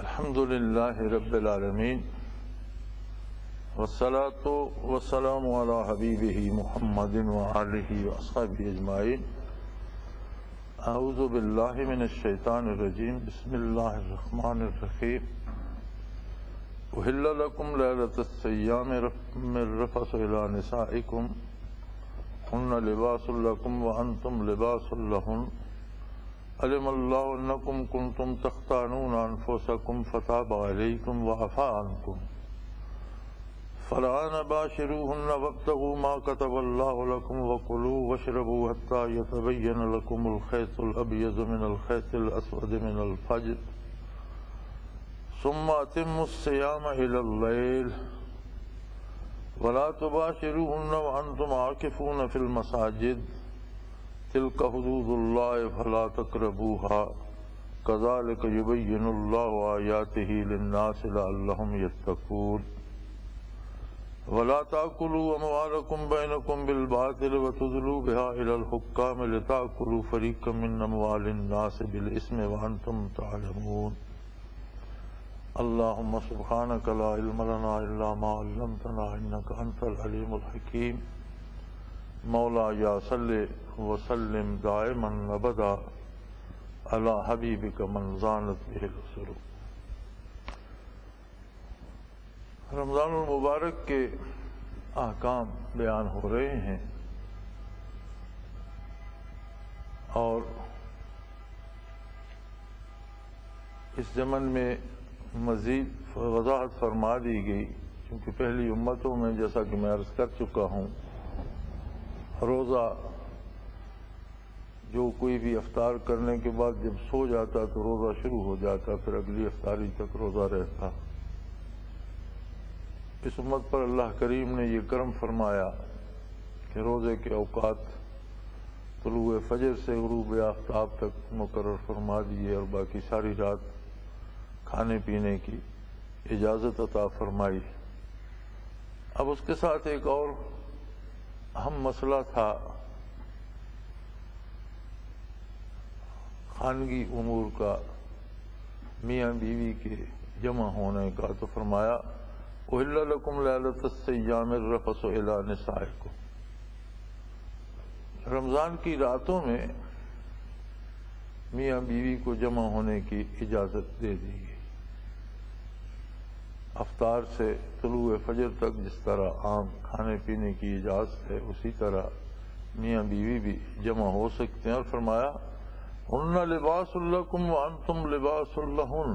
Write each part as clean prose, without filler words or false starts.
الحمد للہ رب العالمین والصلاة والسلام علی حبیبہ محمد وآلہ واصحابہ اجمعین۔ اعوذ باللہ من الشیطان الرجیم، بسم اللہ الرحمن الرحیم۔ احل لکم لیلۃ الصیام الرفث الی نسائکم ہن لباس لکم وانتم لباس لہن علم اللہ انکم کنتم تختانون انفسکم فتاب علیکم وعفا عنکم فالآن باشروہن وابتغوا ما کتب اللہ لکم وکلوا واشربوا حتی یتبین لکم الخیط الابیض من الخیط الاسود من الفجر ثم اتموا الصیام الی اللیل ولا تباشروہن وانتم عاکفون فی المساجد تلک حدود اللہ فلا تقربوها کذالک یبین اللہ آیاتہ للناس لعلہم یتقون ولا تأکلوا اموالکم بینکم بالباطل وتدلوا بها الی الحکام لتأکلوا فریقا من اموال الناس بالاسم وانتم تعلمون اللہم سبحانک لا علم لنا الا ما علمتنا انک انت العلیم الحکیم مولا یا صلی وسلم دائما ابدا علی حبیبک من زانت بہ السرور۔ رمضان المبارک کے احکام بیان ہو رہے ہیں اور اس ضمن میں مزید وضاحت فرما دی گئی، کیونکہ پہلی امتوں میں جیسا کہ میں عرض کر چکا ہوں، روزہ جو کوئی بھی افطار کرنے کے بعد جب سو جاتا تو روزہ شروع ہو جاتا، پھر اگلی افطاری تک روزہ رہتا۔ اس امت پر اللہ کریم نے یہ کرم فرمایا کہ روزے کے اوقات طلوع فجر سے غروب آفتاب تک مقرر فرما دیے اور باقی ساری رات کھانے پینے کی اجازت عطا فرمائی۔ اب اس کے ساتھ ایک اور اہم مسئلہ تھا خانگی امور کا، میاں بیوی کے جمع ہونے کا، تو فرمایا احل لکم لیلۃ الصیام الرفث الی نسائکم، رمضان کی راتوں میں میاں بیوی کو جمع ہونے کی اجازت دے دی گئی۔ افطار سے طلوع فجر تک جس طرح عام کھانے پینے کی اجازت ہے، اسی طرح میاں بیوی بھی جمع ہو سکتے ہیں، اور فرمایا ہن لباس لکم وانتم لباس لہن،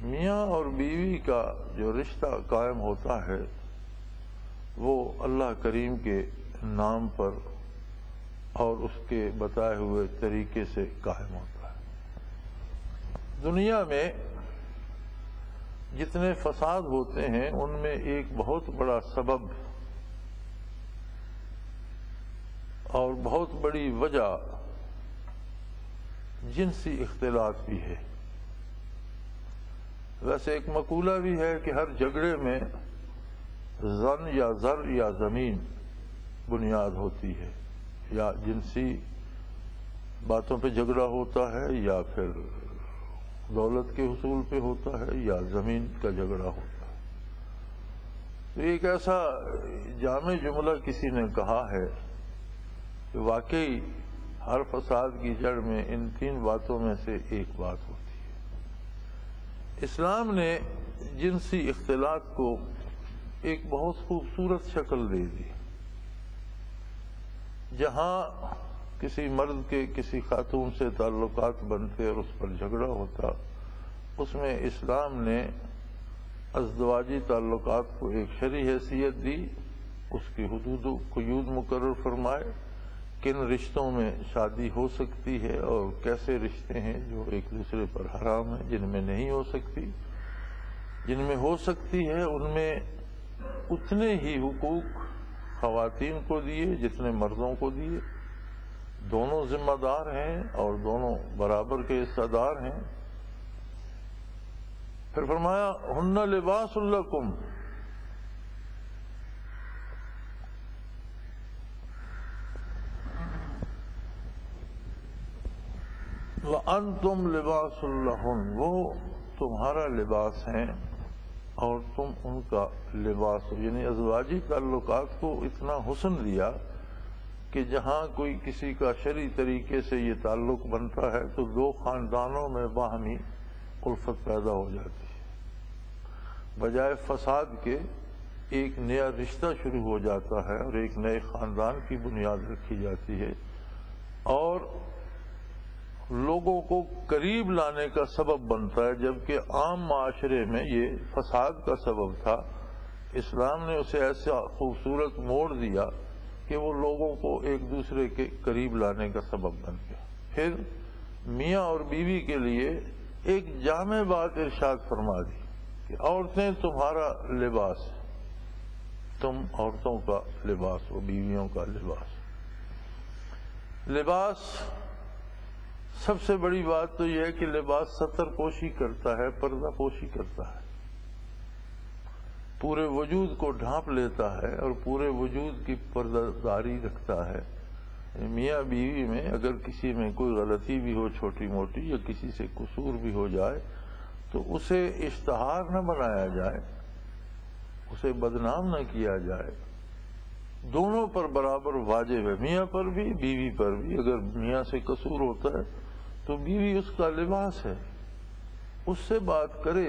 میاں اور بیوی کا جو رشتہ قائم ہوتا ہے وہ اللہ کریم کے نام پر اور اس کے بتائے ہوئے طریقے سے قائم ہوتا ہے۔ دنیا میں جتنے فساد ہوتے ہیں ان میں ایک بہت بڑا سبب اور بہت بڑی وجہ جنسی اختلاط بھی ہے۔ ویسے ایک مقولہ بھی ہے کہ ہر جھگڑے میں زن یا زر یا زمین بنیاد ہوتی ہے، یا جنسی باتوں پہ جھگڑا ہوتا ہے، یا پھر دولت کے حصول پہ ہوتا ہے، یا زمین کا جھگڑا ہوتا ہے۔ تو ایک ایسا جامع جملہ کسی نے کہا ہے کہ واقعی ہر فساد کی جڑ میں ان تین باتوں میں سے ایک بات ہوتی ہے۔ اسلام نے جنسی اختلاط کو ایک بہت خوبصورت شکل دے دی۔ جہاں کسی مرد کے کسی خاتون سے تعلقات بنتے اور اس پر جھگڑا ہوتا، اس میں اسلام نے ازدواجی تعلقات کو ایک شرعی حیثیت دی، اس کی حدود و قیود مقرر فرمائے، کن رشتوں میں شادی ہو سکتی ہے اور کیسے رشتے ہیں جو ایک دوسرے پر حرام ہیں، جن میں نہیں ہو سکتی، جن میں ہو سکتی ہے ان میں اتنے ہی حقوق خواتین کو دیے جتنے مردوں کو دیے، دونوں ذمہ دار ہیں اور دونوں برابر کے حصہ دار ہیں۔ پھر فرمایا ہن لباس لکم، وَأَنْتُمْ لِبَاسٌ لَهُنْ، وہ تمہارا لباس ہیں اور تم ان کا لباس ہو۔ یعنی ازواجی تعلقات کو اتنا حسن دیا کہ جہاں کوئی کسی کا شرعی طریقے سے یہ تعلق بنتا ہے تو دو خاندانوں میں باہمی الفت پیدا ہو جاتی ہے، بجائے فساد کے ایک نیا رشتہ شروع ہو جاتا ہے اور ایک نئے خاندان کی بنیاد رکھی جاتی ہے اور لوگوں کو قریب لانے کا سبب بنتا ہے، جبکہ عام معاشرے میں یہ فساد کا سبب تھا۔ اسلام نے اسے ایسا خوبصورت موڑ دیا کہ وہ لوگوں کو ایک دوسرے کے قریب لانے کا سبب بن گیا۔ پھر میاں اور بیوی کے لیے ایک جامع بات ارشاد فرما دی کہ عورتیں تمہارا لباس، تم عورتوں کا لباس ہو، بیویوں کا لباس۔ لباس سب سے بڑی بات تو یہ ہے کہ لباس ستر پوشی کرتا ہے، پردہ پوشی کرتا ہے، پورے وجود کو ڈھانپ لیتا ہے اور پورے وجود کی پردہ داری رکھتا ہے۔ میاں بیوی میں اگر کسی میں کوئی غلطی بھی ہو چھوٹی موٹی یا کسی سے قصور بھی ہو جائے تو اسے اشتہار نہ بنایا جائے، اسے بدنام نہ کیا جائے، دونوں پر برابر واجب ہے، میاں پر بھی بیوی پر بھی۔ اگر میاں سے قصور ہوتا ہے تو بیوی اس کا لباس ہے، اس سے بات کرے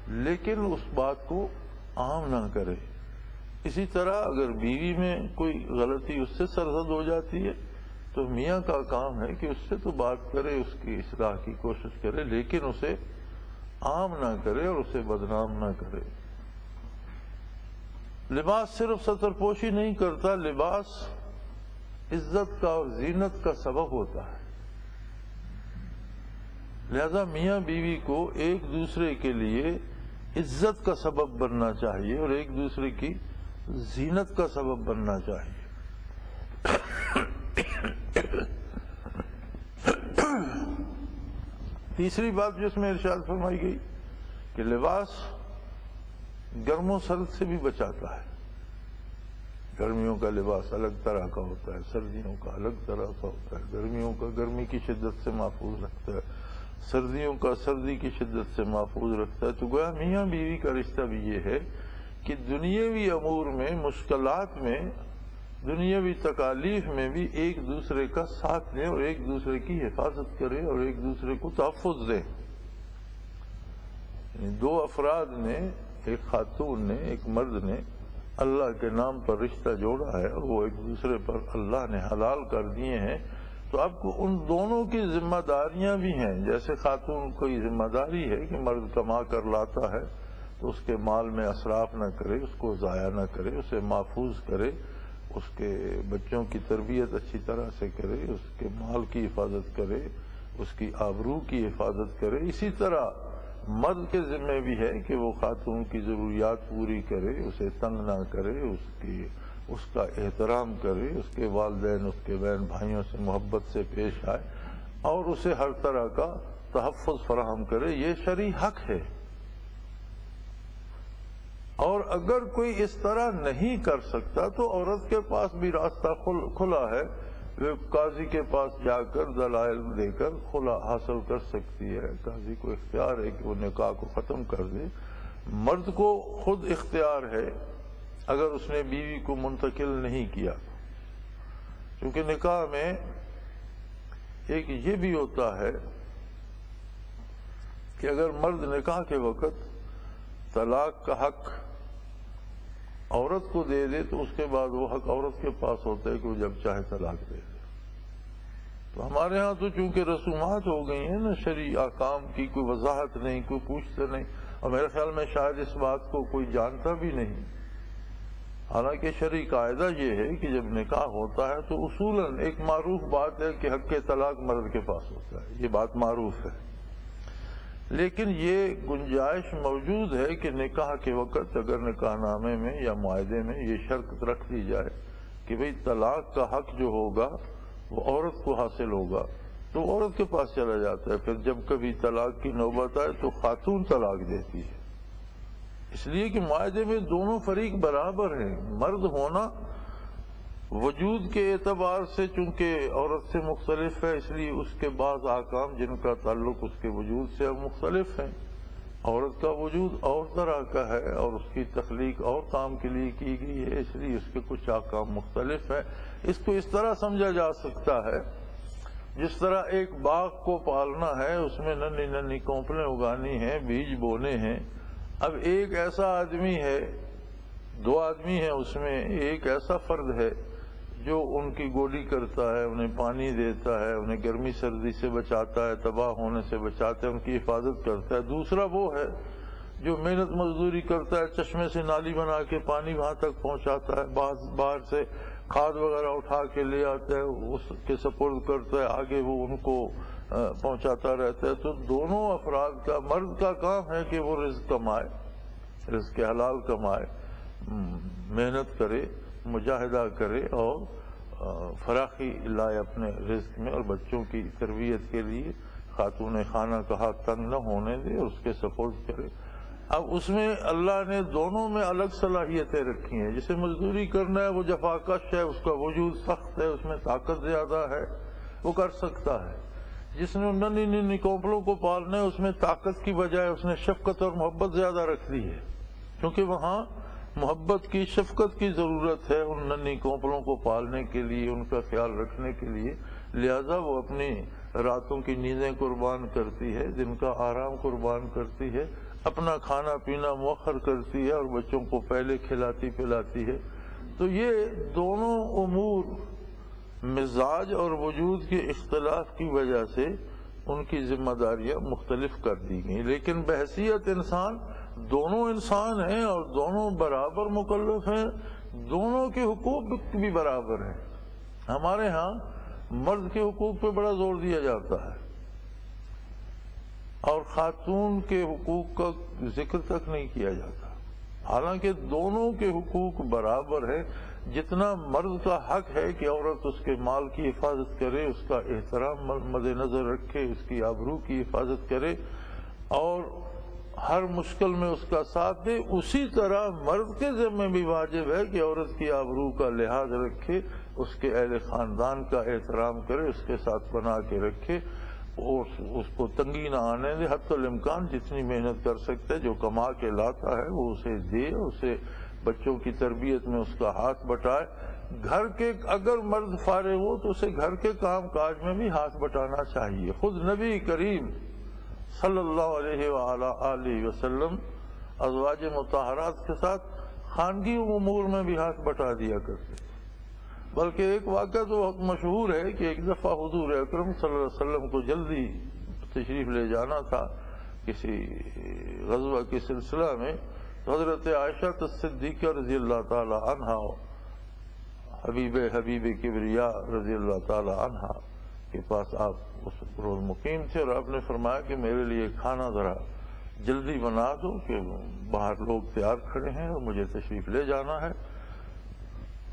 لیکن اس بات کو عام نہ کرے۔ اسی طرح اگر بیوی میں کوئی غلطی اس سے سرزد ہو جاتی ہے تو میاں کا کام ہے کہ اس سے تو بات کرے، اس کی اصلاح کی کوشش کرے، لیکن اسے عام نہ کرے اور اسے بدنام نہ کرے۔ لباس صرف ستر پوشی نہیں کرتا، لباس عزت کا اور زینت کا سبب ہوتا ہے۔ لہذا میاں بیوی کو ایک دوسرے کے لیے عزت کا سبب بننا چاہیے اور ایک دوسرے کی زینت کا سبب بننا چاہیے۔ تیسری بات جو اس میں ارشاد فرمائی گئی کہ لباس گرم و سرد سے بھی بچاتا ہے۔ گرمیوں کا لباس الگ طرح کا ہوتا ہے، سردیوں کا الگ طرح کا ہوتا ہے۔ گرمیوں کا گرمی کی شدت سے محفوظ رکھتا ہے، سردیوں کا سردی کی شدت سے محفوظ رکھتا ہے۔ تو گویا میاں بیوی کا رشتہ بھی یہ ہے کہ دنیاوی امور میں، مشکلات میں، دنیاوی تکالیف میں بھی ایک دوسرے کا ساتھ دیں اور ایک دوسرے کی حفاظت کریں اور ایک دوسرے کو تحفظ دیں۔ دو افراد نے، ایک خاتون نے ایک مرد نے اللہ کے نام پر رشتہ جوڑا ہے اور وہ ایک دوسرے پر اللہ نے حلال کر دیے ہیں، تو اب کو ان دونوں کی ذمہ داریاں بھی ہیں۔ جیسے خاتون کی ذمہ داری ہے کہ مرد کما کر لاتا ہے تو اس کے مال میں اسراف نہ کرے، اس کو ضائع نہ کرے، اسے محفوظ کرے، اس کے بچوں کی تربیت اچھی طرح سے کرے، اس کے مال کی حفاظت کرے، اس کی آبرو کی حفاظت کرے۔ اسی طرح مرد کے ذمہ بھی ہے کہ وہ خاتون کی ضروریات پوری کرے، اسے تنگ نہ کرے، اس کا احترام کرے، اس کے والدین، اس کے بہن بھائیوں سے محبت سے پیش آئے اور اسے ہر طرح کا تحفظ فراہم کرے۔ یہ شرعی حق ہے۔ اور اگر کوئی اس طرح نہیں کر سکتا تو عورت کے پاس بھی راستہ کھلا ہے، وہ قاضی کے پاس جا کر دلائل دے کر خلا حاصل کر سکتی ہے۔ قاضی کو اختیار ہے کہ وہ نکاح کو ختم کر دے۔ مرد کو خود اختیار ہے اگر اس نے بیوی کو منتقل نہیں کیا، کیونکہ نکاح میں ایک یہ بھی ہوتا ہے کہ اگر مرد نکاح کے وقت طلاق کا حق عورت کو دے دے تو اس کے بعد وہ حق عورت کے پاس ہوتا ہے کہ وہ جب چاہے طلاق دے دے. تو ہمارے ہاں تو چونکہ رسومات ہو گئی ہیں نا شرعی احکام کی، کوئی وضاحت نہیں، کوئی پوچھتے نہیں، اور میرے خیال میں شاید اس بات کو کوئی جانتا بھی نہیں. حالانکہ شرعی قاعدہ یہ ہے کہ جب نکاح ہوتا ہے تو اصولاً ایک معروف بات ہے کہ حق طلاق مرد کے پاس ہوتا ہے، یہ بات معروف ہے. لیکن یہ گنجائش موجود ہے کہ نکاح کے وقت اگر نکاح نامے میں یا معاہدے میں یہ شرط رکھ دی جائے کہ بھئی طلاق کا حق جو ہوگا وہ عورت کو حاصل ہوگا، تو عورت کے پاس چلا جاتا ہے. پھر جب کبھی طلاق کی نوبت آئے تو خاتون طلاق دیتی ہے، اس لیے کہ معاہدے میں دونوں فریق برابر ہیں. مرد ہونا وجود کے اعتبار سے چونکہ عورت سے مختلف ہے، اس لیے اس کے بعض احکام جن کا تعلق اس کے وجود سے مختلف ہیں. عورت کا وجود اور طرح کا ہے اور اس کی تخلیق اور کام کے لیے کی گئی ہے، اس لیے اس کے کچھ احکام مختلف ہیں. اس کو اس طرح سمجھا جا سکتا ہے جس طرح ایک باغ کو پالنا ہے، اس میں ننھی ننھی کونپلیں اگانی ہیں، بیج بونے ہیں. اب ایک ایسا آدمی ہے، دو آدمی ہیں، اس میں ایک ایسا فرد ہے جو ان کی گوڈی کرتا ہے، انہیں پانی دیتا ہے، انہیں گرمی سردی سے بچاتا ہے، تباہ ہونے سے بچاتا ہے، ان کی حفاظت کرتا ہے. دوسرا وہ ہے جو محنت مزدوری کرتا ہے، چشمے سے نالی بنا کے پانی وہاں تک پہنچاتا ہے، باہر سے کھاد وغیرہ اٹھا کے لے آتا ہے، اس کے سپرد کرتا ہے، آگے وہ ان کو پہنچاتا رہتا ہے. تو دونوں افراد کا، مرد کا کام ہے کہ وہ رزق کمائے، رزق حلال کمائے، محنت کرے، مجاہدہ کرے اور فراخی لائے اپنے رزق میں، اور بچوں کی تربیت کے لیے خاتون خانہ کا ہاتھ تنگ نہ ہونے دے اور اس کے سپورٹ کرے. اب اس میں اللہ نے دونوں میں الگ صلاحیتیں رکھی ہیں. جسے مزدوری کرنا ہے وہ جفاکش ہے، اس کا وجود سخت ہے، اس میں طاقت زیادہ ہے، وہ کر سکتا ہے. جس نے ننھی ننھی کونپلوں کو پالنا ہے، اس میں طاقت کی بجائے اس نے شفقت اور محبت زیادہ رکھ دی ہے، کیونکہ وہاں محبت کی، شفقت کی ضرورت ہے ان ننھی کونپلوں کو پالنے کے لیے، ان کا خیال رکھنے کے لیے. لہذا وہ اپنی راتوں کی نیندیں قربان کرتی ہے، دن کا آرام قربان کرتی ہے، اپنا کھانا پینا مؤخر کرتی ہے اور بچوں کو پہلے کھلاتی پلاتی ہے. تو یہ دونوں امور مزاج اور وجود کے اختلاف کی وجہ سے ان کی ذمہ داریاں مختلف کر دی گئیں. لیکن بحیثیت انسان دونوں انسان ہیں اور دونوں برابر مکلف ہیں، دونوں کے حقوق بھی برابر ہیں. ہمارے ہاں مرد کے حقوق پہ بڑا زور دیا جاتا ہے اور خاتون کے حقوق کا ذکر تک نہیں کیا جاتا، حالانکہ دونوں کے حقوق برابر ہیں. جتنا مرد کا حق ہے کہ عورت اس کے مال کی حفاظت کرے، اس کا احترام مد نظر رکھے، اس کی آبرو کی حفاظت کرے اور ہر مشکل میں اس کا ساتھ دے، اسی طرح مرد کے ذمہ بھی واجب ہے کہ عورت کی آبرو کا لحاظ رکھے، اس کے اہل خاندان کا احترام کرے، اس کے ساتھ بنا کے رکھے اور اس کو تنگی نہ آنے دے. حتی الامکان جتنی محنت کر سکتے، جو کما کے لاتا ہے وہ اسے دے، اسے بچوں کی تربیت میں اس کا ہاتھ بٹائے. گھر کے اگر مرد فارغ ہو تو اسے گھر کے کام کاج میں بھی ہاتھ بٹانا چاہیے. خود نبی کریم صلی اللہ علیہ وآلہ وسلم ازواج مطہرات کے ساتھ خانگی امور میں بھی ہاتھ بٹا دیا کرتے. بلکہ ایک واقعہ تو بہت مشہور ہے کہ ایک دفعہ حضور اکرم صلی اللہ علیہ وسلم کو جلدی تشریف لے جانا تھا کسی غزوہ کے سلسلہ میں، تو حضرت عائشہ صدیقہ رضی اللہ تعالی عنہا، حبیب کبریا رضی اللہ تعالی عنہا کے پاس آپ اس روز مقیم تھے، اور آپ نے فرمایا کہ میرے لیے کھانا ذرا جلدی بنا دو کہ باہر لوگ تیار کھڑے ہیں اور مجھے تشریف لے جانا ہے.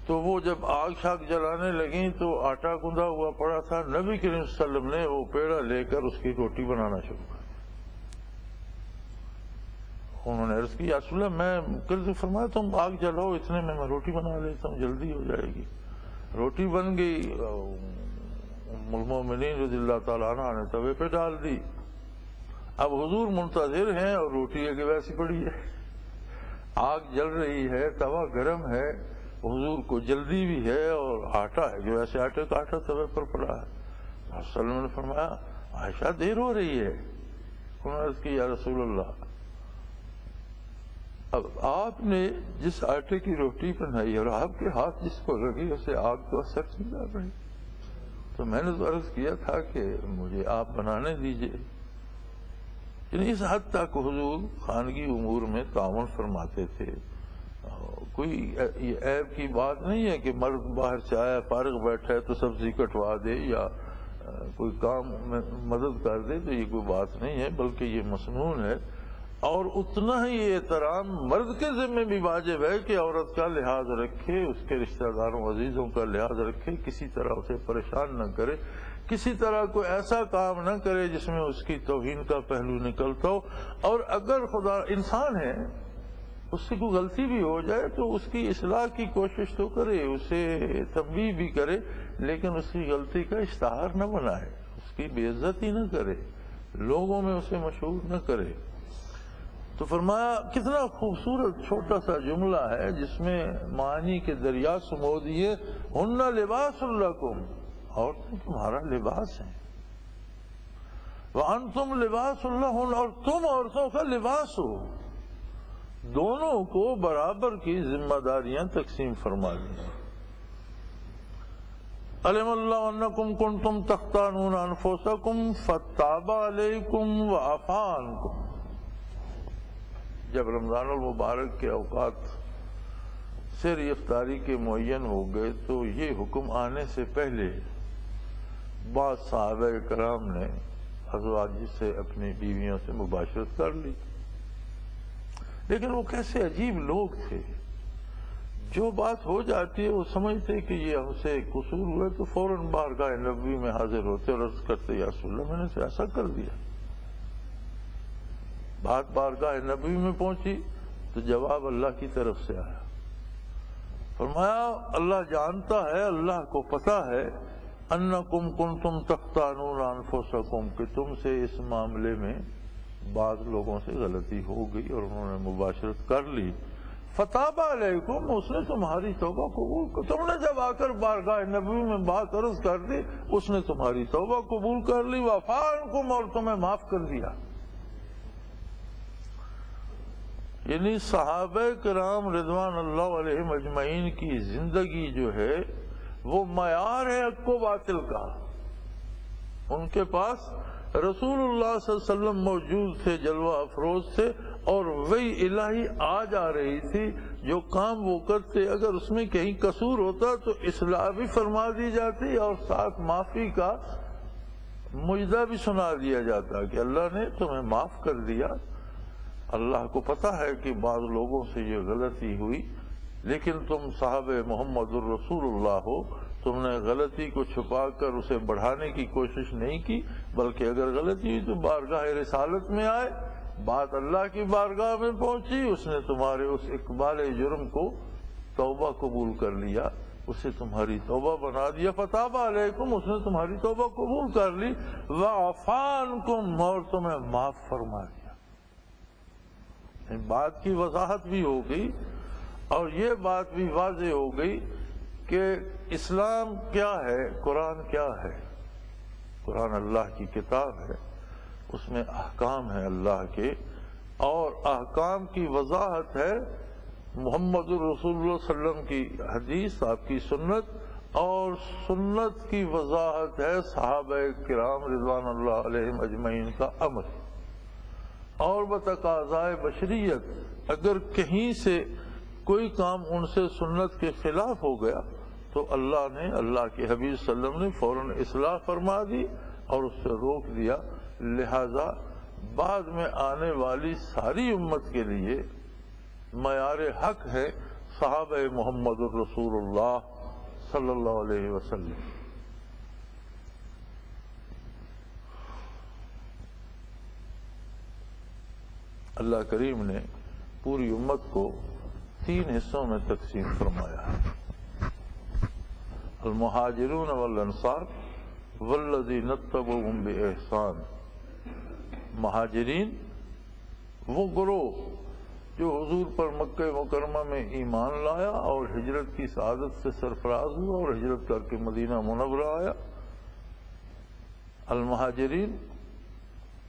تو وہ جب آگ شاگ جلانے لگیں تو آٹا گندھا ہوا پڑا تھا. نبی کریم صلی اللہ علیہ وسلم نے وہ پیڑا لے کر اس کی روٹی بنانا شروع کر. انہوں نے عرض کی یا رسول اللہ، میں فرمایا تم آگ جلاؤ، اتنے میں روٹی بنا لیتا ہوں، جلدی ہو جائے گی. روٹی بن گئی، ام المومنین رضی اللہ تعالیٰ عنہ نے توے پہ ڈال دی. اب حضور منتظر ہیں اور روٹی ایک ویسی پڑی ہے، آگ جل رہی ہے، توا گرم ہے، حضور کو جلدی بھی ہے اور آٹا ہے جو ایسے آٹے کا آٹا توے پر پڑا ہے. صلی اللہ علیہ وسلم نے فرمایا عائشہ دیر ہو رہی ہے. انہوں نے عرض کی یا رسول اللہ اب آپ نے جس آٹے کی روٹی بنائی اور آپ کے ہاتھ جس کو لگی اسے آگ تو اثر نہیں ڈال رہی. تو میں نے تو عرض کیا تھا کہ مجھے آپ بنانے دیجئے. یعنی اس حد تک حضور خانگی امور میں تعاون فرماتے تھے. کوئی عیب کی بات نہیں ہے کہ مرد باہر سے آیا فارغ بیٹھا ہے تو سبزی کٹوا دے یا کوئی کام میں مدد کر دے، تو یہ کوئی بات نہیں ہے، بلکہ یہ مسنون ہے. اور اتنا ہی احترام مرد کے ذمہ بھی واجب ہے کہ عورت کا لحاظ رکھے، اس کے رشتہ داروں عزیزوں کا لحاظ رکھے، کسی طرح اسے پریشان نہ کرے، کسی طرح کوئی ایسا کام نہ کرے جس میں اس کی توہین کا پہلو نکلتا ہو. اور اگر خدا انسان ہے، اس سے کوئی غلطی بھی ہو جائے تو اس کی اصلاح کی کوشش تو کرے، اسے تنبیہ بھی کرے، لیکن اس کی غلطی کا اشتہار نہ بنائے، اس کی بے عزتی نہ کرے، لوگوں میں اسے مشہور نہ کرے. تو فرمایا کتنا خوبصورت چھوٹا سا جملہ ہے جس میں معانی کے دریا سمو دیے. ہن لباس لکم، عورتیں تمہارا لباس ہیں، وانتم لباس لہن، اور تم عورتوں کا لباس ہو. دونوں کو برابر کی ذمہ داریاں تقسیم فرما دی. علم اللہ انکم کنتم تختانون انفسکم فتاب علیکم وعفا عنکم. جب رمضان المبارک کے اوقات سحر افطاری کے معین ہو گئے تو یہ حکم آنے سے پہلے بعض صحابہ کرام نے ازواج سے اپنی بیویوں سے مباشرت کر لی. لیکن وہ کیسے عجیب لوگ تھے، جو بات ہو جاتی ہے وہ سمجھتے کہ یہ ہم سے قصور ہوا تو فوراً بارگاہ نبوی میں حاضر ہوتے اور عرض کرتے یا رسول اللہ میں نے ایسا کر دیا. بات بارگاہ نبوی میں پہنچی تو جواب اللہ کی طرف سے آیا. فرمایا اللہ جانتا ہے، اللہ کو پتہ ہے، انکم کنتم تختانون انفسکم، کہ تم سے اس معاملے میں بعض لوگوں سے غلطی ہو گئی اور انہوں نے مباشرت کر لی. فتاب علیکم، اس نے تمہاری توبہ قبول کر. تم نے جب آ کر بارگاہ نبوی میں بات عرض کر دی، اس نے تمہاری توبہ قبول کر لی. وعفا عنکم، اور تمہیں معاف کر دیا. یعنی صحابہ کرام رضوان اللہ علیہم اجمعین کی زندگی جو ہے وہ معیار ہے حق و باطل کا. ان کے پاس رسول اللہ صلی اللہ علیہ وسلم موجود تھے، جلوہ افروز تھے، اور وہی الہی آ جا رہی تھی. جو کام وہ کرتے اگر اس میں کہیں قصور ہوتا تو اصلاح بھی فرما دی جاتی اور ساتھ معافی کا مجدہ بھی سنا دیا جاتا کہ اللہ نے تمہیں معاف کر دیا. اللہ کو پتہ ہے کہ بعض لوگوں سے یہ غلطی ہوئی، لیکن تم صحابہ محمد الرسول اللہ ہو، تم نے غلطی کو چھپا کر اسے بڑھانے کی کوشش نہیں کی، بلکہ اگر غلطی ہوئی تو بارگاہ رسالت میں آئے، بات اللہ کی بارگاہ میں پہنچی، اس نے تمہارے اس اقبال جرم کو توبہ قبول کر لیا، اسے تمہاری توبہ بنا دیا. فتاب علیکم، اس نے تمہاری توبہ قبول کر لی. وعفا عنکم، اور تمہیں معاف فرما دیا. بات کی وضاحت بھی ہو گئی اور یہ بات بھی واضح ہو گئی کہ اسلام کیا ہے، قرآن کیا ہے. قرآن اللہ کی کتاب ہے، اس میں احکام ہیں اللہ کے، اور احکام کی وضاحت ہے محمد الرسول اللہ صلی اللہ علیہ وسلم کی حدیث، آپ کی سنت، اور سنت کی وضاحت ہے صحابہ کرام رضوان اللہ علیہم اجمعین کا عمل. اور بتقاضائے بشریت اگر کہیں سے کوئی کام ان سے سنت کے خلاف ہو گیا تو اللہ نے، اللہ کے حبیب صلی اللہ علیہ وسلم نے فوراً اصلاح فرما دی اور اس سے روک دیا. لہذا بعد میں آنے والی ساری امت کے لیے معیار حق ہے صحابہ محمد الرسول اللہ صلی اللہ علیہ وسلم. اللہ کریم نے پوری امت کو 3 حصوں میں تقسیم فرمایا ہے. المہاجرون والانصار والذین اتبعوہم بإحسان. مہاجرین وہ گروہ جو حضور پر مکہ مکرمہ میں ایمان لایا اور ہجرت کی سعادت سے سرفراز ہوا اور ہجرت کر کے مدینہ منورہ آیا. المہاجرین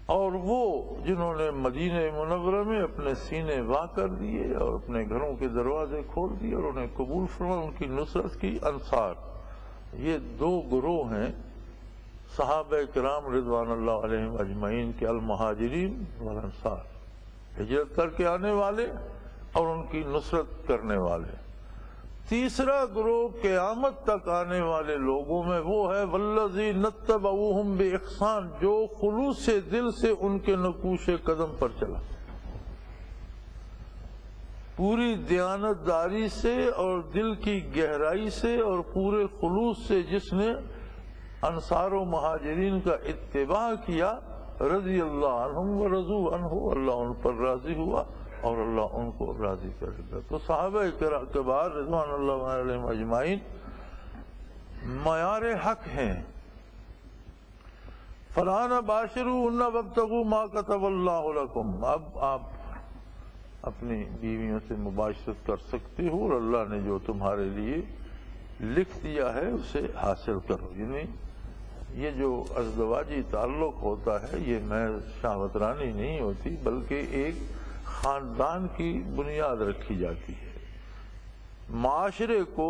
اور وہ جنہوں نے مدینہ منورہ میں اپنے سینے وا کر دیے اور اپنے گھروں کے دروازے کھول دیے اور انہیں قبول فرمایا، ان کی نصرت کی، انصار۔ یہ دو گروہ ہیں صحابہ کرام رضوان اللہ علیہم اجمعین کے، المہاجرین والانصار، ہجرت کر کے آنے والے اور ان کی نصرت کرنے والے۔ تیسرا گروہ قیامت تک آنے والے لوگوں میں وہ ہے والذین اتبعوہم باحسان، جو خلوص سے دل سے ان کے نقوش قدم پر چلا، پوری دیانتداری سے اور دل کی گہرائی سے اور پورے خلوص سے جس نے انصار و مہاجرین کا اتباع کیا، رضی اللہ عنہم ورضوا عنہ، اللہ ان پر راضی ہوا اور اللہ ان کو راضی کرے گا۔ تو صحابہ کبار رضوان اللہ علیہم اجمعین معیار حق ہیں۔ فَلَا بَاشِرُوهُنَّ وَابْتَغُوا مَا كَتَبَ اللَّهُ لَكُمْ، اب آپ اپنی بیویوں سے مباشرت کر سکتے ہو اور اللہ نے جو تمہارے لیے لکھ دیا ہے اسے حاصل کرو۔ یعنی یہ جو ازدواجی تعلق ہوتا ہے یہ محض شہوت رانی نہیں ہوتی، بلکہ ایک خاندان کی بنیاد رکھی جاتی ہے، معاشرے کو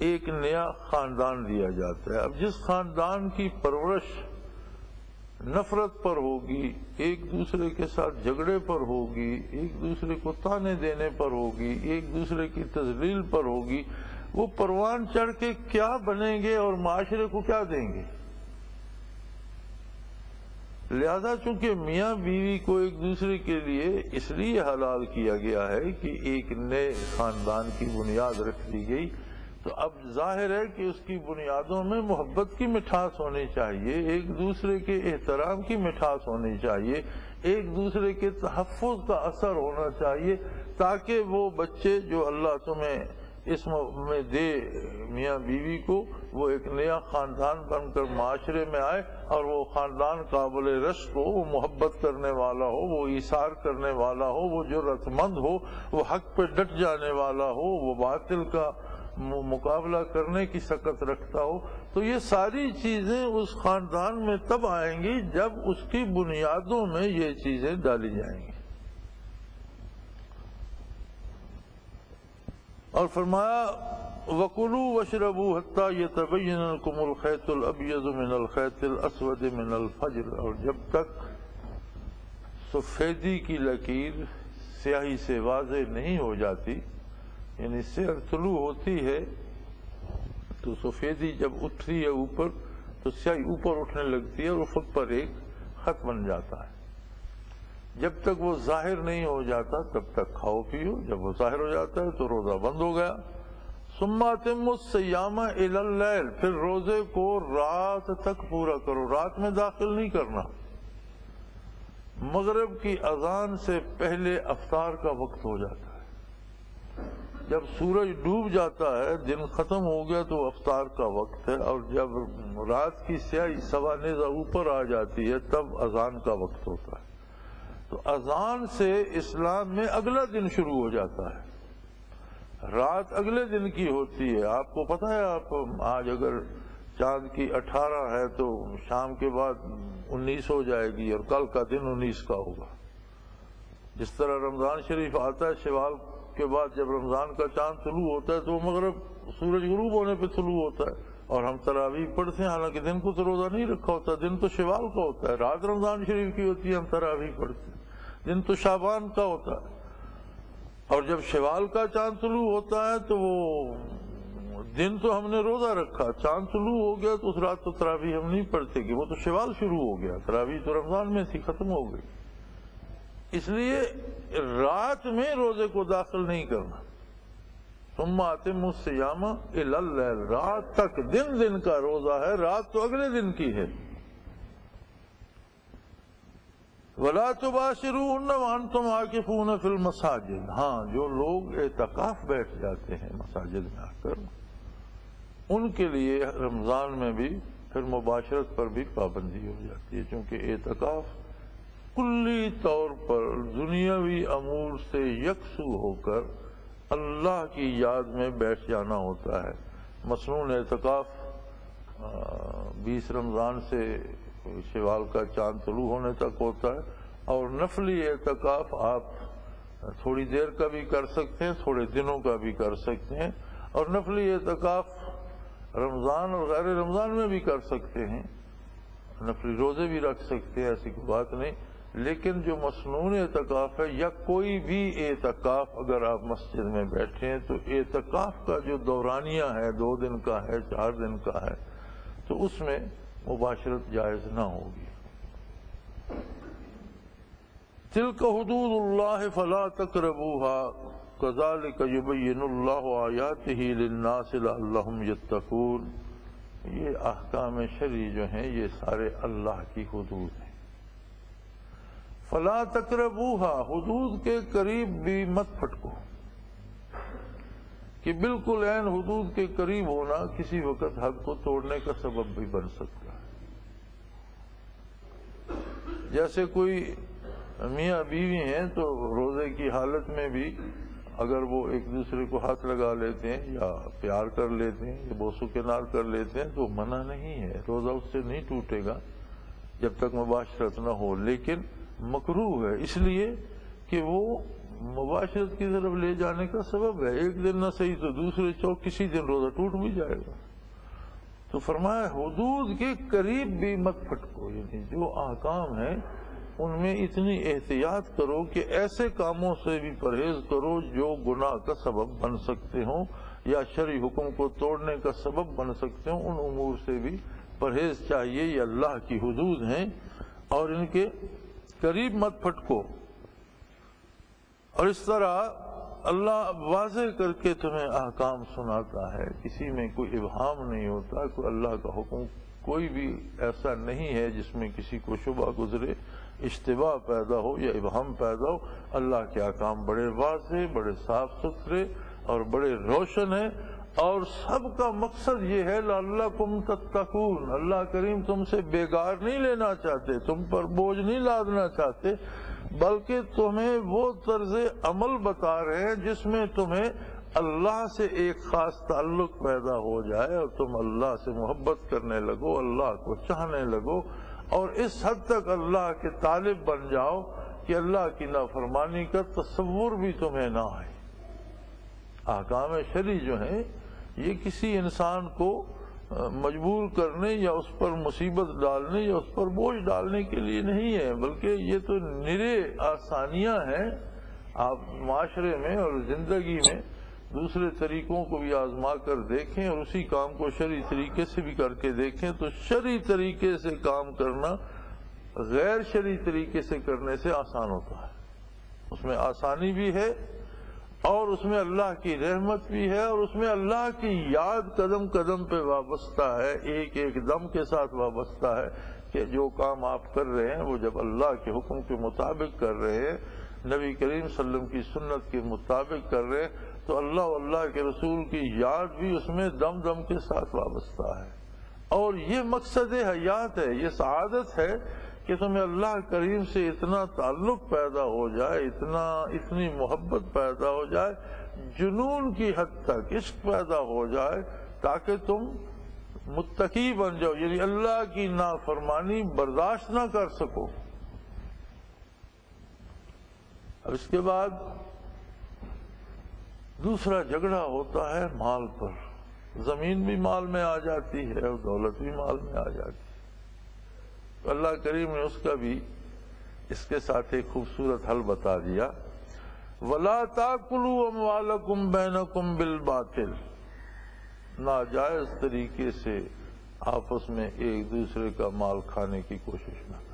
ایک نیا خاندان دیا جاتا ہے۔ اب جس خاندان کی پرورش نفرت پر ہوگی، ایک دوسرے کے ساتھ جھگڑے پر ہوگی، ایک دوسرے کو طعنے دینے پر ہوگی، ایک دوسرے کی تذلیل پر ہوگی، وہ پروان چڑھ کے کیا بنیں گے اور معاشرے کو کیا دیں گے؟ لہذا چونکہ میاں بیوی کو ایک دوسرے کے لیے اس لیے حلال کیا گیا ہے کہ ایک نئے خاندان کی بنیاد رکھ دی گئی، تو اب ظاہر ہے کہ اس کی بنیادوں میں محبت کی مٹھاس ہونی چاہیے، ایک دوسرے کے احترام کی مٹھاس ہونی چاہیے، ایک دوسرے کے تحفظ کا اثر ہونا چاہیے، تاکہ وہ بچے جو اللہ تمہیں اس میں دے میاں بیوی کو، وہ ایک نیا خاندان بن کر معاشرے میں آئے اور وہ خاندان قابل رشک ہو، وہ محبت کرنے والا ہو، وہ ایثار کرنے والا ہو، وہ جرأت مند ہو، وہ حق پہ ڈٹ جانے والا ہو، وہ باطل کا مقابلہ کرنے کی سکت رکھتا ہو۔ تو یہ ساری چیزیں اس خاندان میں تب آئیں گی جب اس کی بنیادوں میں یہ چیزیں ڈالی جائیں گی۔ اور فرمایا وَكُلُوا وَاشْرَبُوا حَتَّى يَتَبَيَّنَ لَكُمُ الْخَيْطُ الْأَبْيَضُ مِنَ الْخَيْطِ الْأَسْوَدِ مِنَ الْفَجْرِ، اور جب تک سفیدی کی لکیر سیاہی سے واضح نہیں ہو جاتی، یعنی سحر طلوع ہوتی ہے تو سفیدی جب اٹھتی ہے اوپر تو سیاہی اوپر اٹھنے لگتی ہے اور افق پر ایک خط بن جاتا ہے۔ جب تک وہ ظاہر نہیں ہو جاتا تب تک کھاؤ پیو، جب وہ ظاہر ہو جاتا ہے تو روزہ بند ہو گیا۔ ثم اتموا الصیام الی اللیل، پھر روزے کو رات تک پورا کرو، رات میں داخل نہیں کرنا۔ مغرب کی اذان سے پہلے افطار کا وقت ہو جاتا ہے، جب سورج ڈوب جاتا ہے دن ختم ہو گیا تو افطار کا وقت ہے، اور جب رات کی سیاہی سوا نیزہ اوپر آ جاتی ہے تب اذان کا وقت ہوتا ہے۔ تو اذان سے اسلام میں اگلا دن شروع ہو جاتا ہے، رات اگلے دن کی ہوتی ہے۔ آپ کو پتہ ہے، آپ آج اگر چاند کی 18 ہے تو شام کے بعد 19 ہو جائے گی اور کل کا دن 19 کا ہوگا۔ جس طرح رمضان شریف آتا ہے شوال کے بعد جب رمضان کا چاند طلوع ہوتا ہے تو مغرب سورج غروب ہونے پہ طلوع ہوتا ہے، اور ہم تراویح پڑھتے ہیں، حالانکہ دن کو تو روزہ نہیں رکھا ہوتا، دن تو شوال کا ہوتا ہے، رات رمضان شریف کی ہوتی ہے، ہم تراویح پڑھتے ہیں، دن تو شعبان کا ہوتا ہے۔ اور جب شوال کا چاند طلوع ہوتا ہے تو وہ دن تو ہم نے روزہ رکھا، چاند طلوع ہو گیا تو اس رات تو تراویح ہم نہیں پڑھتے کہ وہ تو شوال شروع ہو گیا، تراویح تو رمضان میں تھی، ختم ہو گئی۔ اس لیے رات میں روزے کو داخل نہیں کرنا۔ ثم اتموا الصیام الی اللیل، رات تک، دن کا روزہ ہے، رات تو اگلے دن کی ہے۔ وَلَا تُبَاشِرُوهُنَّ وَأَنْتُمْ عَاكِفُونَ فِي الْمَسَاجِدِ، ہاں جو لوگ اعتکاف بیٹھ جاتے ہیں مساجد میں آ کر، ان کے لیے رمضان میں بھی پھر مباشرت پر بھی پابندی ہو جاتی ہے، چونکہ اعتکاف کلی طور پر دنیاوی امور سے یکسو ہو کر اللہ کی یاد میں بیٹھ جانا ہوتا ہے۔ مصنون اعتکاف 20 رمضان سے شوال کا چاند طلوع ہونے تک ہوتا ہے، اور نفلی اعتکاف آپ تھوڑی دیر کا بھی کر سکتے ہیں، تھوڑے دنوں کا بھی کر سکتے ہیں، اور نفلی اعتکاف رمضان اور غیر رمضان میں بھی کر سکتے ہیں، نفلی روزے بھی رکھ سکتے ہیں، ایسی کوئی بات نہیں۔ لیکن جو مسنون اعتکاف ہے یا کوئی بھی اعتکاف اگر آپ مسجد میں بیٹھے ہیں تو اعتکاف کا جو دورانیہ ہے 2 دن کا ہے 4 دن کا ہے تو اس میں مباشرت جائز نہ ہوگی۔ تلک حدود اللہ فلا تقربوها کذالک یبین اللہ آیاتہ للناس لعلہم یتقون۔ یہ احکام شرعی جو ہیں یہ سارے اللہ کی حدود ہیں۔ فلا تقربوها، حدود کے قریب بھی مت پھٹکو، کہ بالکل عین حدود کے قریب ہونا کسی وقت حد کو توڑنے کا سبب بھی بن سکتا ہے۔ جیسے کوئی میاں بیوی ہیں تو روزے کی حالت میں بھی اگر وہ ایک دوسرے کو ہاتھ لگا لیتے ہیں یا پیار کر لیتے ہیں یا بوسو کنار کر لیتے ہیں تو منع نہیں ہے، روزہ اس سے نہیں ٹوٹے گا جب تک مباشرت نہ ہو، لیکن مکروہ ہے اس لیے کہ وہ مباشرت کی طرف لے جانے کا سبب ہے۔ ایک دن نہ صحیح تو دوسرے کسی دن روزہ ٹوٹ بھی جائے گا۔ تو فرمایا حدود کے قریب بھی مت پھٹکو، یعنی جو احکام ہیں ان میں اتنی احتیاط کرو کہ ایسے کاموں سے بھی پرہیز کرو جو گناہ کا سبب بن سکتے ہوں یا شرعی حکم کو توڑنے کا سبب بن سکتے ہوں، ان امور سے بھی پرہیز چاہیے۔ یہ اللہ کی حدود ہیں اور ان کے قریب مت پھٹکو۔ اور اس طرح اللہ واضح کر کے تمہیں احکام سناتا ہے، کسی میں کوئی ابہام نہیں ہوتا، کوئی اللہ کا حکم کوئی بھی ایسا نہیں ہے جس میں کسی کو شبہ گزرے، اشتباہ پیدا ہو یا ابہام پیدا ہو۔ اللہ کے احکام بڑے واضح، بڑے صاف ستھرے اور بڑے روشن ہیں، اور سب کا مقصد یہ ہے لعلکم تتقون، اللہ کریم تم سے بیگار نہیں لینا چاہتے، تم پر بوجھ نہیں لادنا چاہتے، بلکہ تمہیں وہ طرز عمل بتا رہے ہیں جس میں تمہیں اللہ سے ایک خاص تعلق پیدا ہو جائے اور تم اللہ سے محبت کرنے لگو، اللہ کو چاہنے لگو، اور اس حد تک اللہ کے طالب بن جاؤ کہ اللہ کی نافرمانی کا تصور بھی تمہیں نہ آئے۔ احکام شرعی جو ہیں یہ کسی انسان کو مجبور کرنے یا اس پر مصیبت ڈالنے یا اس پر بوجھ ڈالنے کے لیے نہیں ہے، بلکہ یہ تو نرے آسانیاں ہیں۔ آپ معاشرے میں اور زندگی میں دوسرے طریقوں کو بھی آزما کر دیکھیں اور اسی کام کو شرعی طریقے سے بھی کر کے دیکھیں تو شرعی طریقے سے کام کرنا غیر شرعی طریقے سے کرنے سے آسان ہوتا ہے، اس میں آسانی بھی ہے اور اس میں اللہ کی رحمت بھی ہے، اور اس میں اللہ کی یاد قدم قدم پہ وابستہ ہے، ایک ایک دم کے ساتھ وابستہ ہے کہ جو کام آپ کر رہے ہیں وہ جب اللہ کے حکم کے مطابق کر رہے ہیں، نبی کریم صلی اللہ علیہ وسلم کی سنت کے مطابق کر رہے ہیں تو اللہ و اللہ کے رسول کی یاد بھی اس میں دم دم کے ساتھ وابستہ ہے۔ اور یہ مقصد حیات ہے، یہ سعادت ہے کہ تمہیں اللہ کریم سے اتنا تعلق پیدا ہو جائے، اتنی محبت پیدا ہو جائے، جنون کی حد تک عشق پیدا ہو جائے تاکہ تم متقی بن جاؤ، یعنی اللہ کی نافرمانی برداشت نہ کر سکو۔ اب اس کے بعد دوسرا جھگڑا ہوتا ہے مال پر، زمین بھی مال میں آ جاتی ہے اور دولت بھی مال میں آ جاتی ہے۔ اللہ کریم نے اس کا بھی اس کے ساتھ ایک خوبصورت حل بتا دیا، وَلَا تَأْكُلُوا أَمْوَالَكُمْ بَيْنَكُمْ بِالْبَاطِلِ، ناجائز طریقے سے آپس میں ایک دوسرے کا مال کھانے کی کوشش نہ کرو۔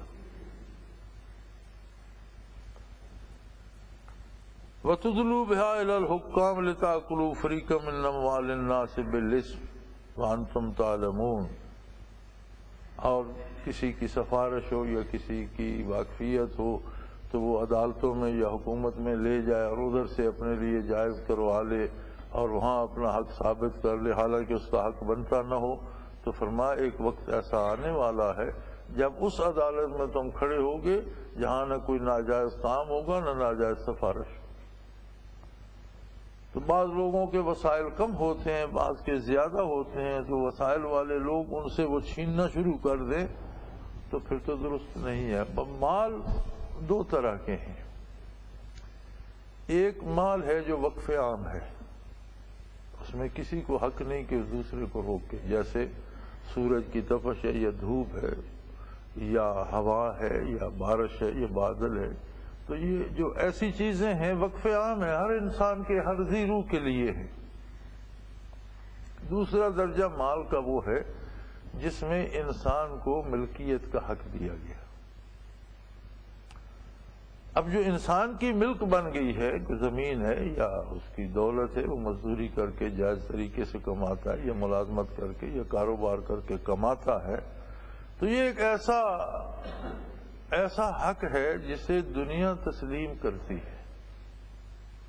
وَتُدْلُوا بِهَا إِلَى الْحُكَّامِ لِتَأْكُلُوا فَرِيقًا مِّنْ أَمْوَالِ النَّاسِ بِالْإِثْمِ وَأَنْتُمْ تَعْلَمُونَ، اور کسی کی سفارش ہو یا کسی کی واقفیت ہو تو وہ عدالتوں میں یا حکومت میں لے جائے اور ادھر سے اپنے لیے جائز کروا لے اور وہاں اپنا حق ثابت کر لے حالانکہ اس کا حق بنتا نہ ہو۔ تو فرمایا ایک وقت ایسا آنے والا ہے جب اس عدالت میں تم کھڑے ہوگے جہاں نہ کوئی ناجائز کام ہوگا نہ ناجائز سفارش۔ تو بعض لوگوں کے وسائل کم ہوتے ہیں، بعض کے زیادہ ہوتے ہیں، تو وسائل والے لوگ ان سے وہ چھیننا شروع کر دیں تو پھر تو درست نہیں ہے۔ مال دو طرح کے ہیں، ایک مال ہے جو وقف عام ہے، اس میں کسی کو حق نہیں کہ دوسرے کو روکے، جیسے سورج کی تپش ہے یا دھوپ ہے یا ہوا ہے یا بارش ہے یا بادل ہے، تو یہ جو ایسی چیزیں ہیں وقف عام ہے، ہر انسان کے، ہر ذی روح کے لیے ہے۔ دوسرا درجہ مال کا وہ ہے جس میں انسان کو ملکیت کا حق دیا گیا۔ اب جو انسان کی ملک بن گئی ہے، زمین ہے یا اس کی دولت ہے، وہ مزدوری کر کے جائز طریقے سے کماتا ہے یا ملازمت کر کے یا کاروبار کر کے کماتا ہے، تو یہ ایک ایسا حق ہے جسے دنیا تسلیم کرتی ہے،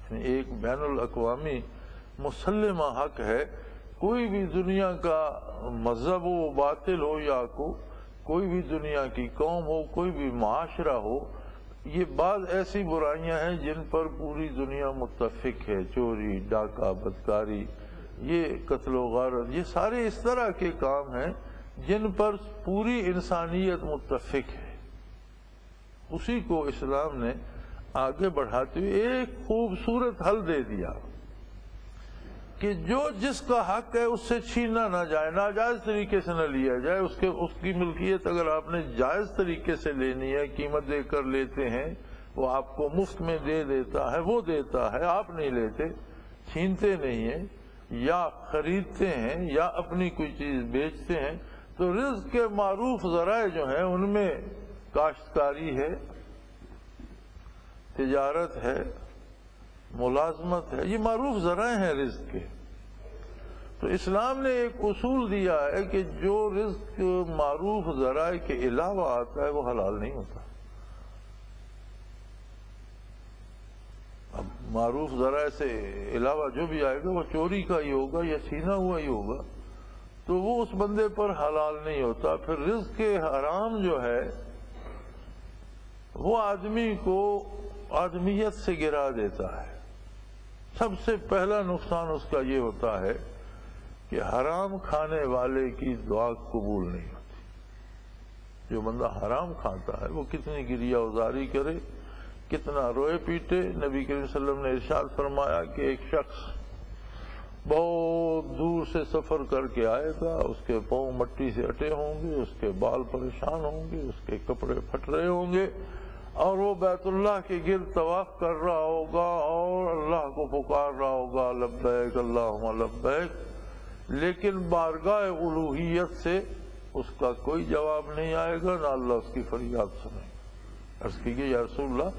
یعنی ایک بین الاقوامی مسلمہ حق ہے۔ کوئی بھی دنیا کا مذہب ہو، باطل ہو، یا کوئی بھی دنیا کی قوم ہو، کوئی بھی معاشرہ ہو، یہ بعض ایسی برائیاں ہیں جن پر پوری دنیا متفق ہے، چوری، ڈاکہ، بدکاری، یہ قتل و غارت، یہ سارے اس طرح کے کام ہیں جن پر پوری انسانیت متفق ہے۔ اسی کو اسلام نے آگے بڑھاتے ہوئے ایک خوبصورت حل دے دیا کہ جو جس کا حق ہے اس سے چھینا نہ جائے، ناجائز طریقے سے نہ لیا جائے۔ اس کی ملکیت اگر آپ نے جائز طریقے سے لینی ہے، قیمت دے کر لیتے ہیں، وہ آپ کو مفت میں دے دیتا ہے، وہ دیتا ہے، آپ نہیں لیتے، چھینتے نہیں ہیں، یا خریدتے ہیں یا اپنی کوئی چیز بیچتے ہیں، تو رزق کے معروف ذرائع جو ہیں ان میں کاشتکاری ہے، تجارت ہے، ملازمت ہے، یہ معروف ذرائع ہیں رزق کے۔ تو اسلام نے ایک اصول دیا ہے کہ جو رزق معروف ذرائع کے علاوہ آتا ہے وہ حلال نہیں ہوتا۔ اب معروف ذرائع سے علاوہ جو بھی آئے گا وہ چوری کا ہی ہوگا یا چھینا ہوا ہی ہوگا، تو وہ اس بندے پر حلال نہیں ہوتا۔ پھر رزق کے حرام جو ہے وہ آدمی کو آدمیت سے گرا دیتا ہے۔ سب سے پہلا نقصان اس کا یہ ہوتا ہے کہ حرام کھانے والے کی دعا قبول نہیں ہوتی۔ جو بندہ حرام کھاتا ہے وہ کتنی گریہ ازاری کرے، کتنا روئے پیٹے، نبی کریم صلی اللہ علیہ وسلم نے ارشاد فرمایا کہ ایک شخص بہت دور سے سفر کر کے آئے گا، اس کے پاؤں مٹی سے اٹے ہوں گے، اس کے بال پریشان ہوں گے، اس کے کپڑے پھٹ رہے ہوں گے، اور وہ بیت اللہ کے گرد طواف کر رہا ہوگا اور اللہ کو پکار رہا ہوگا، لبیک اللہم لبیک، لیکن بارگاہ الوہیت سے اس کا کوئی جواب نہیں آئے گا، نہ اللہ اس کی فریاد سنے گا۔ عرض کیجیے یا رسول اللہ،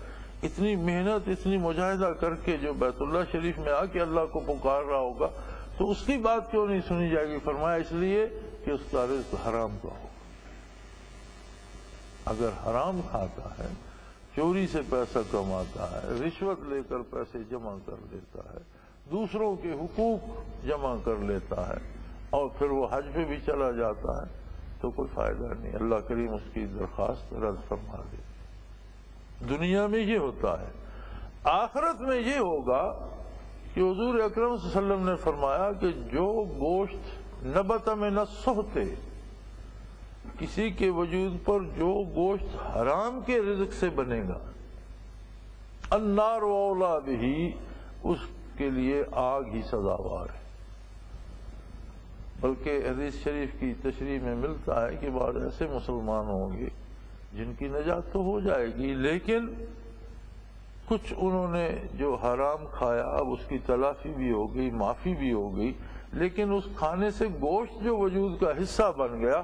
اتنی محنت، اتنی مجاہدہ کر کے جو بیت اللہ شریف میں آ کے اللہ کو پکار رہا ہوگا، تو اس کی بات کیوں نہیں سنی جائے گی؟ فرمایا اس لیے کہ اس کا رزق حرام کا ہو۔ اگر حرام کھاتا ہے، چوری سے پیسہ کماتا ہے، رشوت لے کر پیسے جمع کر لیتا ہے، دوسروں کے حقوق جمع کر لیتا ہے، اور پھر وہ حج پہ بھی چلا جاتا ہے، تو کوئی فائدہ نہیں، اللہ کریم اس کی درخواست رد فرما دے۔ دنیا میں یہ ہوتا ہے۔ آخرت میں یہ ہوگا کہ حضور اکرم صلی اللہ علیہ وسلم نے فرمایا کہ جو گوشت نبت من السحت، کسی کے وجود پر جو گوشت حرام کے رزق سے بنے گا، النار اولا بہ، اس کے لیے آگ ہی سزاوار ہے۔ بلکہ حدیث شریف کی تشریح میں ملتا ہے کہ بعض ایسے مسلمان ہوں گے جن کی نجات تو ہو جائے گی، لیکن کچھ انہوں نے جو حرام کھایا، اب اس کی تلافی بھی ہو گئی، معافی بھی ہو گئی، لیکن اس کھانے سے گوشت جو وجود کا حصہ بن گیا،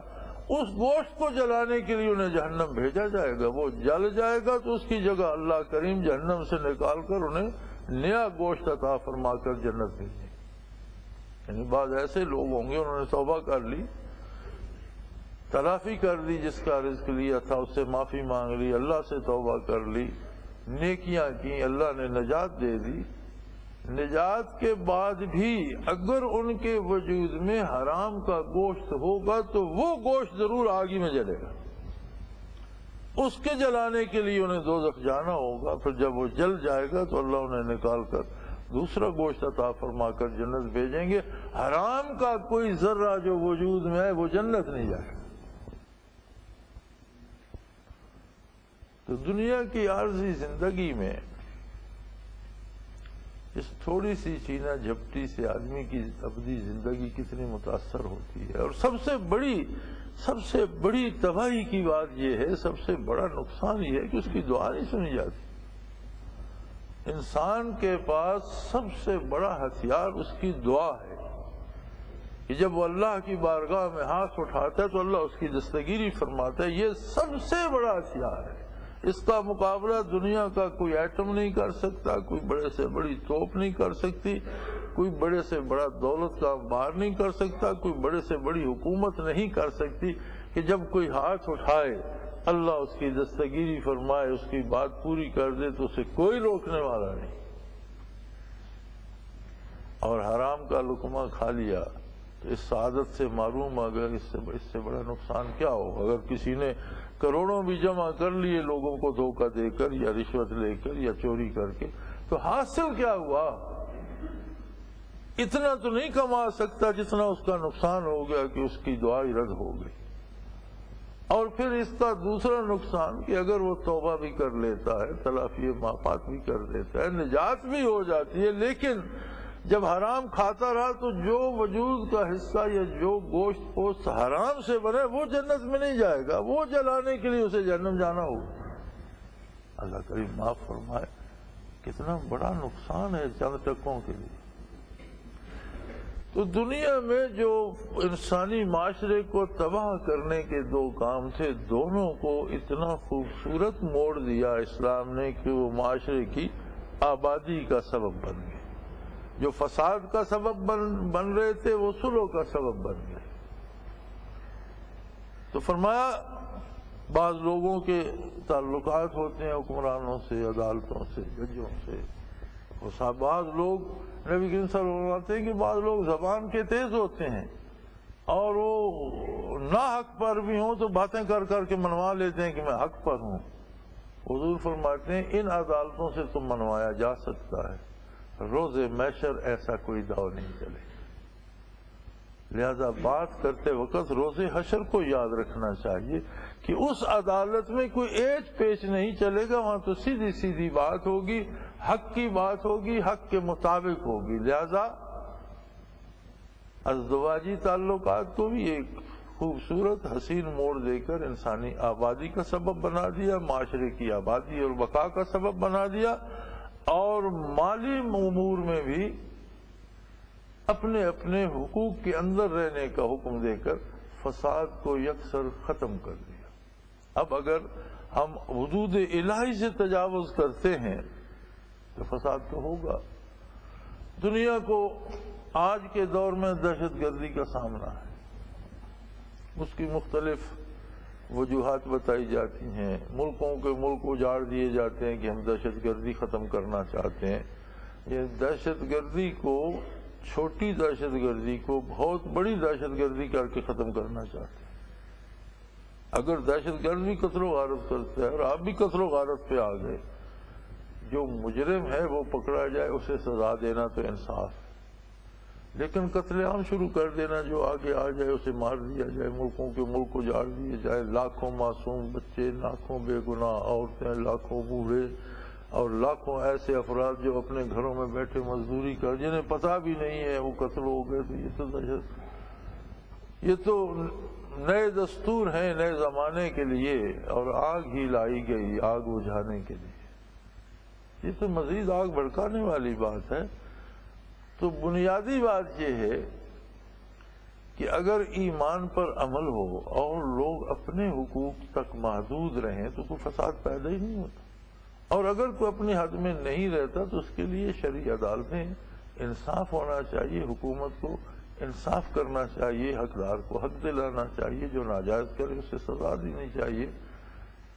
اس گوشت کو جلانے کے لیے انہیں جہنم بھیجا جائے گا۔ وہ جل جائے گا تو اس کی جگہ اللہ کریم جہنم سے نکال کر انہیں نیا گوشت عطا فرما کر جنت بھیجے۔ یعنی بعض ایسے لوگ ہوں گے انہوں نے توبہ کر لی، تلافی کر دی، جس کا رزق لیا تھا اس سے معافی مانگ لی، اللہ سے توبہ کر لی، نیکیاں کی، اللہ نے نجات دے دی۔ نجات کے بعد بھی اگر ان کے وجود میں حرام کا گوشت ہوگا تو وہ گوشت ضرور آگی میں جلے گا، اس کے جلانے کے لیے انہیں دوزخ جانا ہوگا۔ پھر جب وہ جل جائے گا تو اللہ انہیں نکال کر دوسرا گوشت عطا فرما کر جنت بھیجیں گے۔ حرام کا کوئی ذرہ جو وجود میں ہے وہ جنت نہیں جائے گا۔ تو دنیا کی عارضی زندگی میں اس تھوڑی سی چینا جھپٹی سے آدمی کی ابدی زندگی کتنی متاثر ہوتی ہے. اور سب سے بڑی تباہی کی بات یہ ہے، سب سے بڑا نقصان یہ ہے کہ اس کی دعا نہیں سنی جاتی. انسان کے پاس سب سے بڑا ہتھیار اس کی دعا ہے کہ جب وہ اللہ کی بارگاہ میں ہاتھ اٹھاتا ہے تو اللہ اس کی دستگیری فرماتا ہے. یہ سب سے بڑا ہتھیار ہے. اس کا مقابلہ دنیا کا کوئی ایٹم نہیں کر سکتا، کوئی بڑے سے بڑی توپ نہیں کر سکتی، کوئی بڑے سے بڑا دولت کا انبار نہیں کر سکتا، کوئی بڑے سے بڑی حکومت نہیں کر سکتی کہ جب کوئی ہاتھ اٹھائے اللہ اس کی دستگیری فرمائے، اس کی بات پوری کر دے تو اسے کوئی روکنے والا نہیں. اور حرام کا لقمہ کھا لیا تو اس سعادت سے معروم اگر اس سے بڑا نقصان کیا ہو. اگر کسی نے کروڑوں بھی جمع کر لیے لوگوں کو دھوکہ دے کر یا رشوت لے کر یا چوری کر کے، تو حاصل کیا ہوا؟ اتنا تو نہیں کما سکتا جتنا اس کا نقصان ہو گیا کہ اس کی دعا ہی رد ہو گئی. اور پھر اس کا دوسرا نقصان کہ اگر وہ توبہ بھی کر لیتا ہے، تلافی معافات بھی کر دیتا ہے، نجات بھی ہو جاتی ہے، لیکن جب حرام کھاتا رہا تو جو وجود کا حصہ یا جو گوشت پوست حرام سے بنے وہ جنت میں نہیں جائے گا، وہ جلانے کے لیے اسے جہنم جانا ہوگا. اللہ کریم معاف فرمائے، کتنا بڑا نقصان ہے چند ٹکوں کے لیے. تو دنیا میں جو انسانی معاشرے کو تباہ کرنے کے دو کام تھے، دونوں کو اتنا خوبصورت موڑ دیا اسلام نے کہ وہ معاشرے کی آبادی کا سبب بن گئے. جو فساد کا سبب بن رہے تھے وہ صلح کا سبب بن گئے. تو فرمایا بعض لوگوں کے تعلقات ہوتے ہیں حکمرانوں سے، عدالتوں سے، ججوں سے. اور بعض لوگ نبی کریم صلی اللہ علیہ وسلم فرماتے ہیں کہ بعض لوگ زبان کے تیز ہوتے ہیں اور وہ ناحق پر بھی ہوں تو باتیں کر کر کے منوا لیتے ہیں کہ میں حق پر ہوں. حضور فرماتے ہیں ان عدالتوں سے تم منوایا جا سکتا ہے، روز محشر ایسا کوئی داؤ نہیں چلے. لہذا بات کرتے وقت روز حشر کو یاد رکھنا چاہیے کہ اس عدالت میں کوئی ایچ پیچ نہیں چلے گا، وہاں تو سیدھی سیدھی بات ہوگی، حق کی بات ہوگی، حق کے مطابق ہوگی. لہذا ازدواجی تعلقات کو بھی ایک خوبصورت حسین موڑ دے کر انسانی آبادی کا سبب بنا دیا، معاشرے کی آبادی اور بقا کا سبب بنا دیا. اور مالی امور میں بھی اپنے اپنے حقوق کے اندر رہنے کا حکم دے کر فساد کو یکسر ختم کر دیا. اب اگر ہم حدود الہی سے تجاوز کرتے ہیں تو فساد تو ہوگا. دنیا کو آج کے دور میں دہشت گردی کا سامنا ہے. اس کی مختلف وجوہات بتائی جاتی ہیں. ملکوں کے ملک اجاڑ دیے جاتے ہیں کہ ہم دہشت گردی ختم کرنا چاہتے ہیں. یہ دہشت گردی کو، چھوٹی دہشت گردی کو بہت بڑی دہشت گردی کر کے ختم کرنا چاہتے ہیں. اگر دہشت گرد بھی قتل و غارت کرتا ہے اور آپ بھی قتل و غارت پہ آ گئے، جو مجرم ہے وہ پکڑا جائے، اسے سزا دینا تو انصاف ہے. لیکن قتل عام شروع کر دینا، جو آگے آ جائے اسے مار دیا جائے، ملکوں کے ملک کو جاڑ دیے جائے، لاکھوں معصوم بچے، لاکھوں بے گناہ عورتیں، لاکھوں بوڑھے اور لاکھوں ایسے افراد جو اپنے گھروں میں بیٹھے مزدوری کر، جنہیں پتہ بھی نہیں ہے وہ قتل ہو گئے. تو یہ تو نئے دستور ہیں نئے زمانے کے لیے، اور آگ ہی لائی گئی آگ بجھانے کے لیے. یہ تو مزید آگ بھڑکانے والی بات ہے. تو بنیادی بات یہ ہے کہ اگر ایمان پر عمل ہو اور لوگ اپنے حقوق تک محدود رہیں تو کوئی فساد پیدا ہی نہیں ہوتا. اور اگر کوئی اپنی حد میں نہیں رہتا تو اس کے لیے شرعی عدالتیں، انصاف ہونا چاہیے، حکومت کو انصاف کرنا چاہیے، حقدار کو حق دلانا چاہیے، جو ناجائز کرے اسے سزا دینی چاہیے.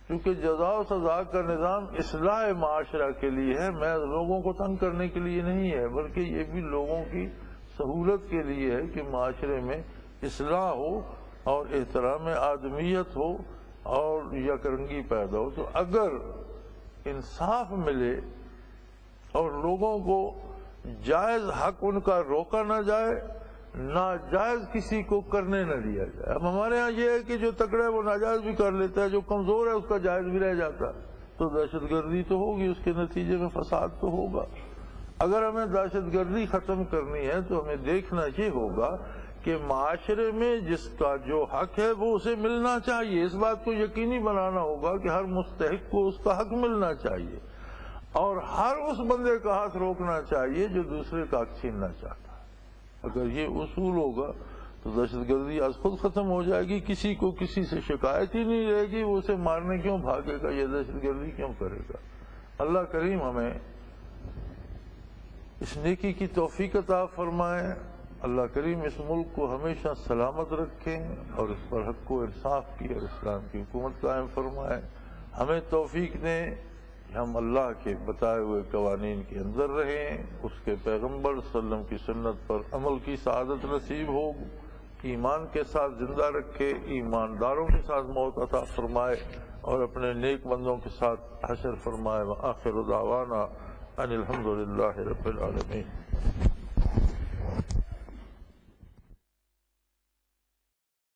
کیونکہ جزا و سزا کا نظام اصلاح معاشرہ کے لیے ہے، میں لوگوں کو تنگ کرنے کے لیے نہیں ہے، بلکہ یہ بھی لوگوں کی سہولت کے لیے ہے کہ معاشرے میں اصلاح ہو اور احترام آدمیت ہو اور یکرنگی پیدا ہو. تو اگر انصاف ملے اور لوگوں کو جائز حق ان کا روکا نہ جائے، ناجائز کسی کو کرنے نہ دیا جائے. اب ہمارے ہاں یہ ہے کہ جو تکڑا ہے وہ ناجائز بھی کر لیتا ہے، جو کمزور ہے اس کا جائز بھی رہ جاتا ہے. تو دہشت گردی تو ہوگی، اس کے نتیجے میں فساد تو ہوگا۔ اگر ہمیں دہشت گردی ختم کرنی ہے تو ہمیں دیکھنا یہ ہوگا کہ معاشرے میں جس کا جو حق ہے وہ اسے ملنا چاہیے، اس بات کو یقینی بنانا ہوگا کہ ہر مستحق کو اس کا حق ملنا چاہیے، اور ہر اس بندے کا ہاتھ روکنا چاہیے جو دوسرے کا حق چھیننا چاہتا ہے۔ اگر یہ اصول ہوگا تو دہشت گردی آج خود ختم ہو جائے گی، کسی کو کسی سے شکایت ہی نہیں رہے گی، وہ اسے مارنے کیوں بھاگے گا، یہ دہشت گردی کیوں کرے گا۔ اللہ کریم ہمیں اس نیکی کی توفیق عطا فرمائے، اللہ کریم اس ملک کو ہمیشہ سلامت رکھے اور اس پر حق و انصاف کی اور اسلام کی حکومت قائم فرمائے۔ ہمیں توفیق دیں کہ ہم اللہ کے بتائے ہوئے قوانین کے اندر رہیں، اس کے پیغمبر صلی اللہ علیہ وسلم کی سنت پر عمل کی سعادت نصیب ہو، ایمان کے ساتھ زندہ رکھے، ایمانداروں کے ساتھ موت عطا فرمائے اور اپنے نیک بندوں کے ساتھ حشر فرمائے۔ وآخر دعوانا ان الحمد للہ رب العالمین۔